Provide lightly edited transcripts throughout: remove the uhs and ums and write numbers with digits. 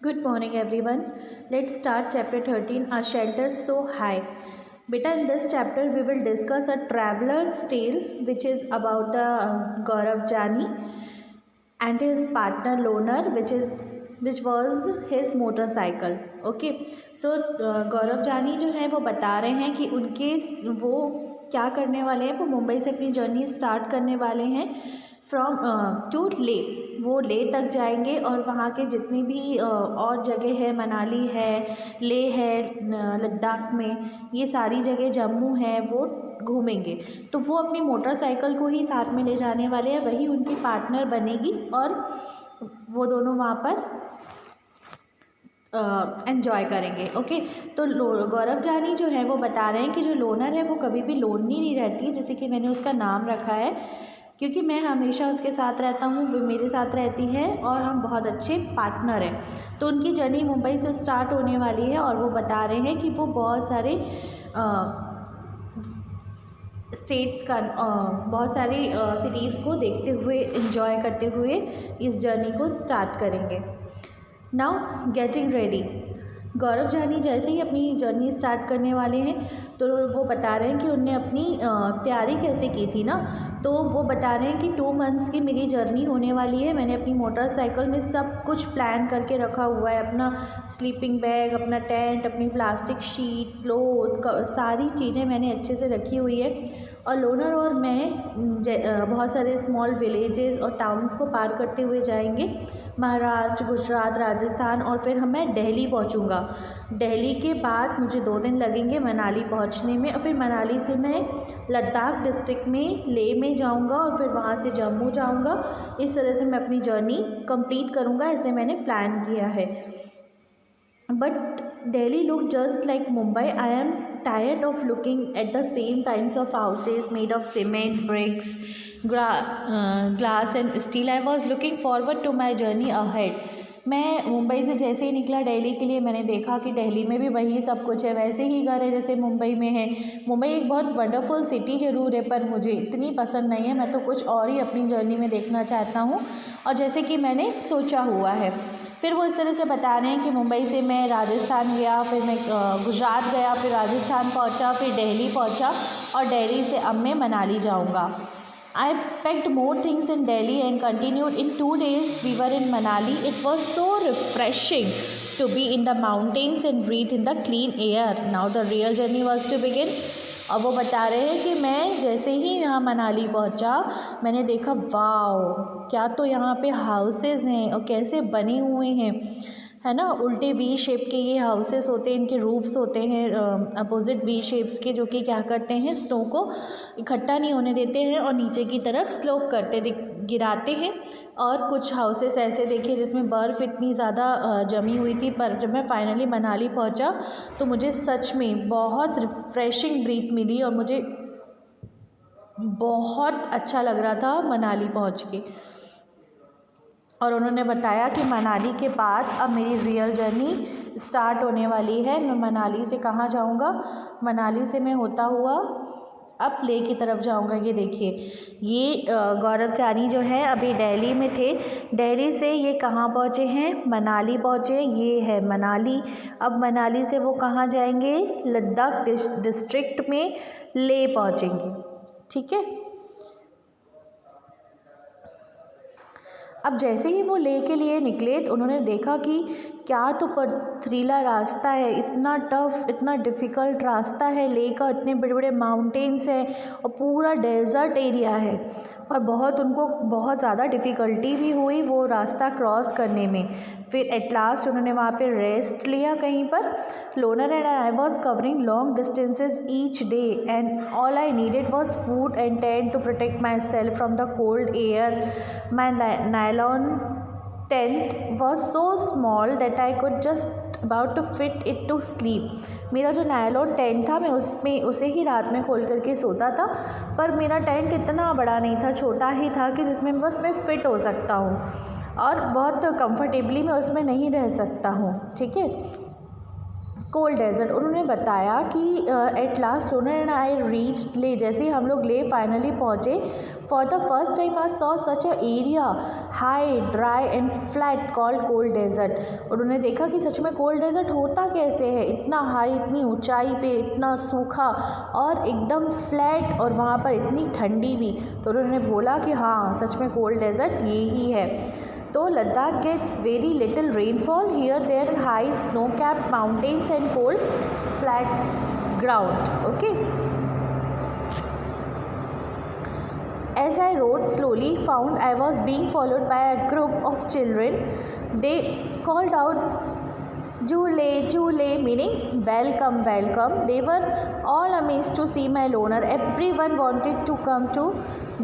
Good morning, everyone. Let's start chapter 13, A Shelter So High. Beta, in this chapter, we will discuss a traveler's tale, which is about the Gaurav Jani and his partner Loner, which was his motorcycle. Okay, so गौरव जानी जो है वो बता रहे हैं कि उनके वो क्या करने वाले हैं। वो मुंबई से अपनी जर्नी स्टार्ट करने वाले हैं फ्रॉम टू ले। वो ले तक जाएंगे और वहाँ के जितनी भी और जगह है, मनाली है, ले है, लद्दाख में, ये सारी जगह, जम्मू है, वो घूमेंगे। तो वो अपनी मोटरसाइकिल को ही साथ में ले जाने वाले हैं, वही उनकी पार्टनर बनेगी और वो दोनों वहाँ पर एन्जॉय करेंगे। ओके, तो गौरव जानी जो है वो बता रहे हैं कि जो लोनर है वो कभी भी लोनली नहीं रहती, जैसे कि मैंने उसका नाम रखा है, क्योंकि मैं हमेशा उसके साथ रहता हूँ, वो मेरे साथ रहती है और हम बहुत अच्छे पार्टनर हैं। तो उनकी जर्नी मुंबई से स्टार्ट होने वाली है और वो बता रहे हैं कि वो बहुत सारे स्टेट्स का बहुत सारी सिटीज़ को देखते हुए, एंजॉय करते हुए इस जर्नी को स्टार्ट करेंगे। Now getting ready. गौरव जानी जैसे ही अपनी जर्नी स्टार्ट करने वाले हैं तो वो बता रहे हैं कि उनने अपनी तैयारी कैसे की थी ना। तो वो बता रहे हैं कि 2 मंथ्स की मेरी जर्नी होने वाली है। मैंने अपनी मोटरसाइकिल में सब कुछ प्लान करके रखा हुआ है, अपना स्लीपिंग बैग, अपना टेंट, अपनी प्लास्टिक शीट, क्लोथ, सारी चीज़ें मैंने अच्छे से रखी हुई है। और लोनर और मैं बहुत सारे स्मॉल विलेजेस और टाउन्स को पार करते हुए जाएंगे, महाराष्ट्र, गुजरात, राजस्थान, और फिर मैं दिल्ली पहुंचूंगा। दिल्ली के बाद मुझे 2 दिन लगेंगे मनाली पहुंचने में, और फिर मनाली से मैं लद्दाख डिस्ट्रिक्ट में ले में जाऊंगा और फिर वहां से जम्मू जाऊंगा। इस तरह से मैं अपनी जर्नी कंप्लीट करूंगा, ऐसे मैंने प्लान किया है। But Delhi looked just like Mumbai. I am tired of looking at the same kinds of houses made of cement, bricks, glass and steel. I was looking forward to my journey ahead. मैं मुंबई से जैसे ही निकला दिल्ली के लिए, मैंने देखा कि दिल्ली में भी वही सब कुछ है, वैसे ही घर है जैसे मुंबई में है। मुंबई एक बहुत वंडरफुल सिटी ज़रूर है, पर मुझे इतनी पसंद नहीं है। मैं तो कुछ और ही अपनी जर्नी में देखना चाहता हूँ, और जैसे कि मैंने सोचा हुआ है। फिर वो इस तरह से बता रहे हैं कि मुंबई से मैं राजस्थान गया, फिर मैं गुजरात गया, फिर राजस्थान पहुंचा, फिर दिल्ली पहुंचा, और दिल्ली से अब मैं मनाली जाऊंगा। I packed more things in Delhi and continued. In 2 days we were in Manali. It was so refreshing to be in the mountains and breathe in the clean air. Now the real journey was to begin. और वो बता रहे हैं कि मैं जैसे ही यहाँ मनाली पहुँचा, मैंने देखा वाओ, क्या तो यहाँ पे हाउसेस हैं और कैसे बने हुए हैं, है ना। उल्टे वी शेप के ये हाउसेस होते हैं, इनके रूफ्स होते हैं अपोजिट वी शेप्स के, जो कि क्या करते हैं, स्नो को इकट्ठा नहीं होने देते हैं और नीचे की तरफ स्लोप करते गिराते हैं। और कुछ हाउसेस ऐसे देखे जिसमें बर्फ़ इतनी ज़्यादा जमी हुई थी। पर जब मैं फाइनली मनाली पहुंचा तो मुझे सच में बहुत रिफ़्रेशिंग ब्रीथ मिली और मुझे बहुत अच्छा लग रहा था मनाली पहुंच के। और उन्होंने बताया कि मनाली के बाद अब मेरी रियल जर्नी स्टार्ट होने वाली है। मैं मनाली से कहाँ जाऊँगा, मनाली से मैं होता हुआ अब ले की तरफ जाऊंगा। ये देखिए, ये गौरव जानी जो है अभी दिल्ली में थे, दिल्ली से ये कहाँ पहुँचे हैं, मनाली पहुँचे। ये है मनाली। अब मनाली से वो कहाँ जाएंगे, लद्दाख डिस्ट्रिक्ट में ले पहुँचेंगे। ठीक है। अब जैसे ही वो ले के लिए निकले तो उन्होंने देखा कि क्या तो पथरीला रास्ता है, इतना टफ़, इतना डिफ़िकल्ट रास्ता है ले का। इतने बड़े बड़े माउंटेन्स हैं और पूरा डेज़र्ट एरिया है, और उनको बहुत ज़्यादा डिफ़िकल्टी भी हुई वो रास्ता क्रॉस करने में। फिर एट लास्ट उन्होंने वहाँ पे रेस्ट लिया कहीं पर। Loner and I was covering long distances each day and all I needed was food and tent to protect my self from the cold air. My nylon tent was so small that I could just about to fit it to sleep. मेरा जो nylon tent था, मैं उसमें उसे ही रात में खोल करके सोता था, पर मेरा टेंट इतना बड़ा नहीं था, छोटा ही था कि जिसमें बस मैं फ़िट हो सकता हूँ और बहुत कंफर्टेबली मैं उसमें नहीं रह सकता हूँ। ठीक है। Cold desert. उन्होंने बताया कि at last loner and I reach Leh, जैसे ही हम लोग ले फाइनली पहुँचे, for the first time I saw such a area high dry and flat called cold desert. उन्होंने देखा कि सच में कोल्ड डेजर्ट होता कैसे है, इतना हाई, इतनी ऊंचाई पे, इतना सूखा और एकदम फ्लैट, और वहाँ पर इतनी ठंडी भी। तो उन्होंने बोला कि हाँ सच में कोल्ड डेजर्ट ये ही है। तो Ladakh gets very little rainfall, here there high snow capped mountains and cold flat ground. Okay, as I rode slowly, found I was being followed by a group of children. They called out Jule, Jule, meaning welcome, welcome. They were all amazed to see my loner. Everyone wanted to come to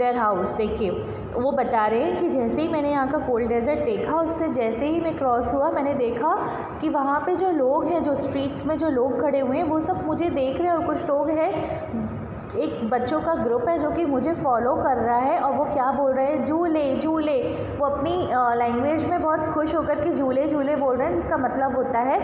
their house. देखिए वो बता रहे हैं कि जैसे ही मैंने यहाँ का कोल्ड डेजर्ट देखा, उससे जैसे ही मैं क्रॉस हुआ, मैंने देखा कि वहाँ पे जो लोग हैं, जो स्ट्रीट्स में जो लोग खड़े हुए हैं, वो सब मुझे देख रहे हैं। और कुछ लोग हैं, एक बच्चों का ग्रुप है जो कि मुझे फॉलो कर रहा है, और वो क्या बोल रहे हैं, झूले झूले। वो अपनी लैंग्वेज में बहुत खुश होकर के झूले झूले बोल रहे हैं, जिसका मतलब होता है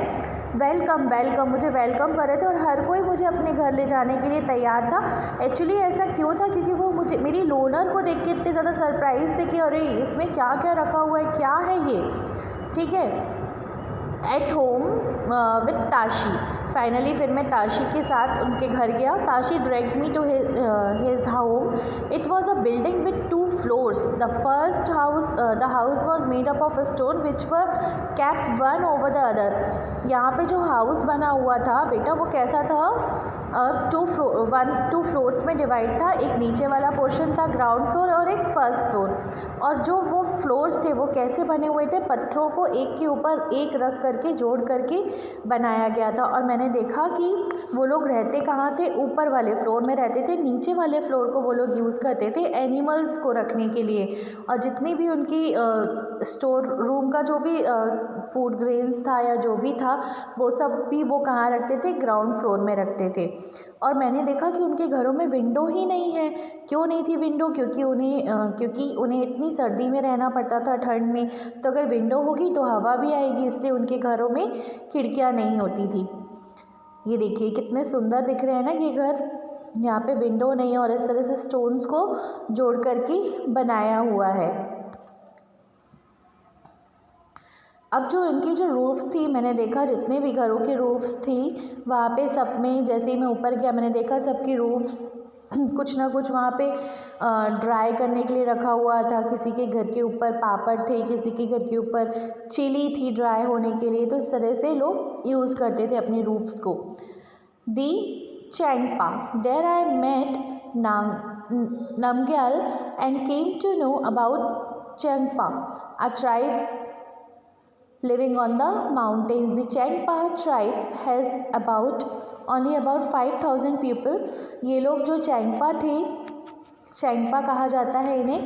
वेलकम वेलकम। मुझे वेलकम कर रहे थे और हर कोई मुझे अपने घर ले जाने के लिए तैयार था। एक्चुअली ऐसा क्यों था, क्योंकि वो मुझे मेरी लोनर को देख के इतने ज़्यादा सरप्राइज थे कि अरे इसमें क्या क्या रखा हुआ है, क्या है ये। ठीक है, at home with Tashi. Finally फिर मैं ताशी के साथ उनके घर गया। Tashi dragged me to his home. It was a building with 2 floors. The house was made up of stone which were kept one over the other. यहाँ पे जो हाउस बना हुआ था बेटा, वो कैसा था, 2 फ्लोर्स में डिवाइड था। एक नीचे वाला पोर्शन था ग्राउंड फ्लोर और एक फर्स्ट फ्लोर। और जो वो फ्लोर्स थे वो कैसे बने हुए थे, पत्थरों को एक के ऊपर एक रख करके जोड़ करके बनाया गया था। और मैंने देखा कि वो लोग रहते कहाँ थे, ऊपर वाले फ्लोर में रहते थे। नीचे वाले फ्लोर को वो लोग यूज़ करते थे एनिमल्स को रखने के लिए, और जितनी भी उनकी स्टोर रूम का जो भी फूड ग्रेन्स था या जो भी था, वो सब भी वो कहाँ रखते थे, ग्राउंड फ्लोर में रखते थे। और मैंने देखा कि उनके घरों में विंडो ही नहीं है। क्यों नहीं थी विंडो, क्योंकि उन्हें इतनी सर्दी में रहना पड़ता था, ठंड में। तो अगर विंडो होगी तो हवा भी आएगी, इसलिए उनके घरों में खिड़कियाँ नहीं होती थी। ये देखिए कितने सुंदर दिख रहे हैं ना ये घर। यहाँ पे विंडो नहीं है और इस तरह से स्टोन्स को जोड़ करके बनाया हुआ है। अब जो इनकी जो रूफ्स थी, मैंने देखा जितने भी घरों की रूफ्स थी वहाँ पे सब में, जैसे ही मैं ऊपर गया मैंने देखा सबकी रूफ्स कुछ ना कुछ वहाँ पे ड्राई करने के लिए रखा हुआ था। किसी के घर के ऊपर पापड़ थे, किसी के घर के ऊपर चिली थी ड्राई होने के लिए। तो इस तरह से लोग यूज़ करते थे अपनी रूफ्स को। The Changpa, there I met Namgyal and came to know about Changpa, a tribe living on the mountains. The Changpa tribe has only about 5,000 people. ये लोग जो चैंगपा थे, चैंगपा कहा जाता है इन्हें।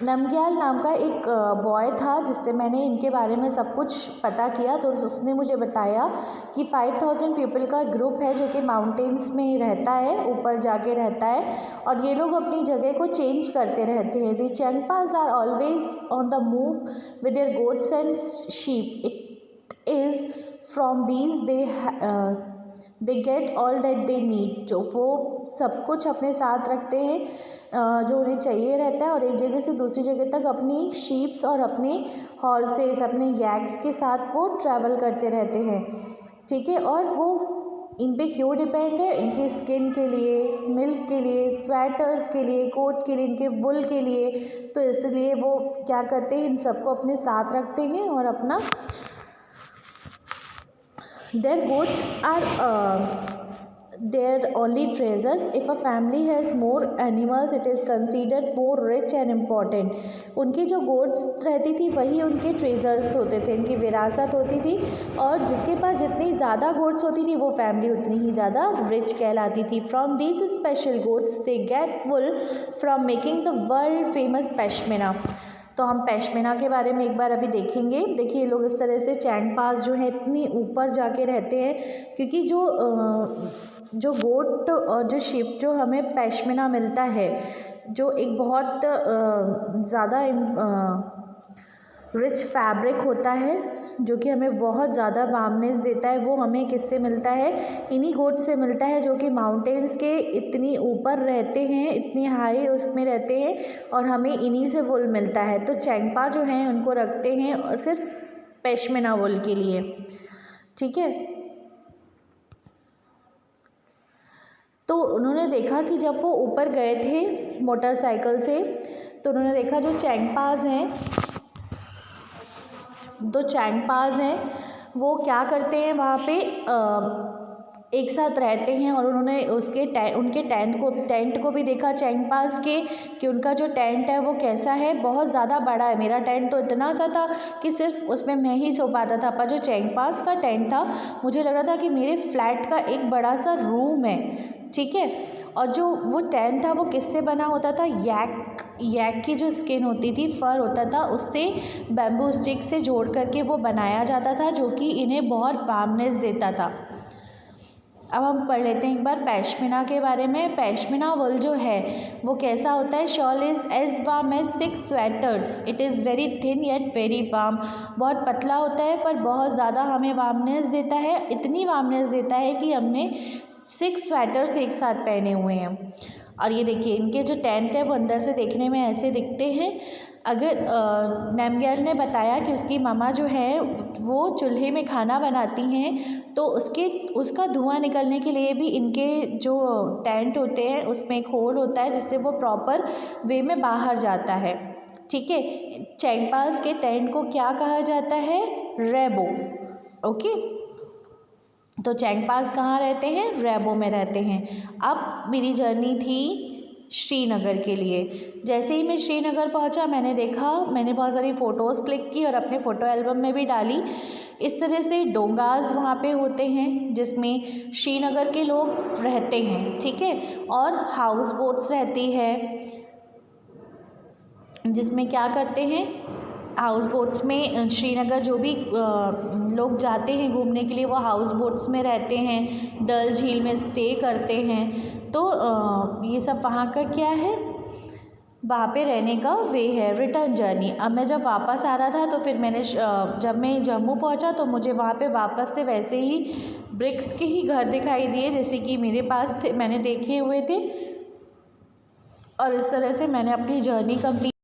नमग्याल नाम का एक बॉय था जिससे मैंने इनके बारे में सब कुछ पता किया। तो उसने मुझे बताया कि 5,000 पीपल का ग्रुप है जो कि माउंटेन्स में रहता है, ऊपर जाके रहता है, और ये लोग अपनी जगह को चेंज करते रहते हैं। The Changpas are always on the move with their goats and sheep. It is from these they get all that they need. जो वो सब कुछ अपने साथ रखते हैं जो उन्हें चाहिए रहता है, और एक जगह से दूसरी जगह तक अपनी शीप्स और अपने हॉर्सेस, अपने यैक्स के साथ वो ट्रैवल करते रहते हैं। ठीक है, और वो इन पे क्यों डिपेंड है, इनके स्किन के लिए, मिल्क के लिए, स्वेटर्स के लिए, कोट के लिए, इनके वुल के लिए। तो इसलिए वो क्या करते हैं, इन सबको अपने साथ रखते हैं और अपना their goats are their only treasures. If a family has more animals, it is considered more rich and important. उनकी जो गोट्स रहती थी वही उनके ट्रेजर्स होते थे, इनकी विरासत होती थी, और जिसके पास जितनी ज़्यादा गोट्स होती थी वो फैमिली उतनी ही ज़्यादा रिच कहलाती थी। From these special goats they get wool from making the world famous pashmina. तो हम पैश्मीना के बारे में एक बार अभी देखेंगे। देखिए लोग इस तरह से चैंगपास जो है इतनी ऊपर जाके रहते हैं, क्योंकि जो गोट और जो शिप जो हमें पैश्मीना मिलता है, जो एक बहुत ज़्यादा रिच फैब्रिक होता है जो कि हमें बहुत ज़्यादा वार्मनेस देता है। वो हमें किससे मिलता है, इन्हीं गोट्स से मिलता है जो कि माउंटेन्स के इतनी ऊपर रहते हैं, इतनी हाई उसमें रहते हैं, और हमें इन्हीं से वूल मिलता है। तो चैंगपा जो हैं उनको रखते हैं और सिर्फ पश्मीना वूल के लिए, ठीक है। तो उन्होंने देखा कि जब वो ऊपर गए थे मोटरसाइकिल से, तो उन्होंने देखा जो चैंगपाज हैं वो क्या करते हैं वहाँ पे एक साथ रहते हैं। और उन्होंने उनके टेंट को भी देखा चैंगपाज के, कि उनका जो टेंट है वो कैसा है, बहुत ज़्यादा बड़ा है। मेरा टेंट तो इतना सा था कि सिर्फ उसमें मैं ही सो पाता था, पर जो चैंगपाज का टेंट था मुझे लग रहा था कि मेरे फ्लैट का एक बड़ा सा रूम है, ठीक है। और जो वो टेंट था वो किससे बना होता था, यैक की जो स्किन होती थी, फर होता था, उससे बैम्बू स्टिक से जोड़ करके वो बनाया जाता था, जो कि इन्हें बहुत वार्मनेस देता था। अब हम पढ़ लेते हैं एक बार पैश्मीना के बारे में। पैश्मीना वुल जो है वो कैसा होता है, shawl is as warm as 6 sweaters, it is very thin yet very warm. बहुत पतला होता है पर बहुत ज़्यादा हमें वार्मनेस देता है, इतनी वार्मनेस देता है कि हमने 6 स्वेटर्स एक साथ पहने हुए हैं। और ये देखिए इनके जो टेंट है वो अंदर से देखने में ऐसे दिखते हैं। अगर नामग्याल ने बताया कि उसकी मामा जो है वो चूल्हे में खाना बनाती हैं, तो उसका धुआं निकलने के लिए भी इनके जो टेंट होते हैं उसमें एक होल होता है जिससे वो प्रॉपर वे में बाहर जाता है, ठीक है। चैंगपाज के टेंट को क्या कहा जाता है, रेबो, ओके। तो चैंगपाज कहाँ रहते हैं, रेबो में रहते हैं। अब मेरी जर्नी थी श्रीनगर के लिए। जैसे ही मैं श्रीनगर पहुंचा मैंने बहुत सारी फ़ोटोज़ क्लिक की और अपने फ़ोटो एल्बम में भी डाली। इस तरह से डोंगास वहाँ पे होते हैं जिसमें श्रीनगर के लोग रहते हैं, ठीक है। और हाउस बोट्स रहती है जिसमें क्या करते हैं, हाउस बोट्स में श्रीनगर जो भी लोग जाते हैं घूमने के लिए वो हाउस बोट्स में रहते हैं, डल झील में स्टे करते हैं। तो ये सब वहाँ का क्या है, वहाँ पे रहने का वे है। रिटर्न जर्नी, अब मैं जब वापस आ रहा था तो फिर जब मैं जम्मू पहुँचा तो मुझे वहाँ पे वापस से वैसे ही ब्रिक्स के ही घर दिखाई दिए जैसे कि मेरे पास थे, मैंने देखे हुए थे। और इस तरह से मैंने अपनी जर्नी कंप्लीट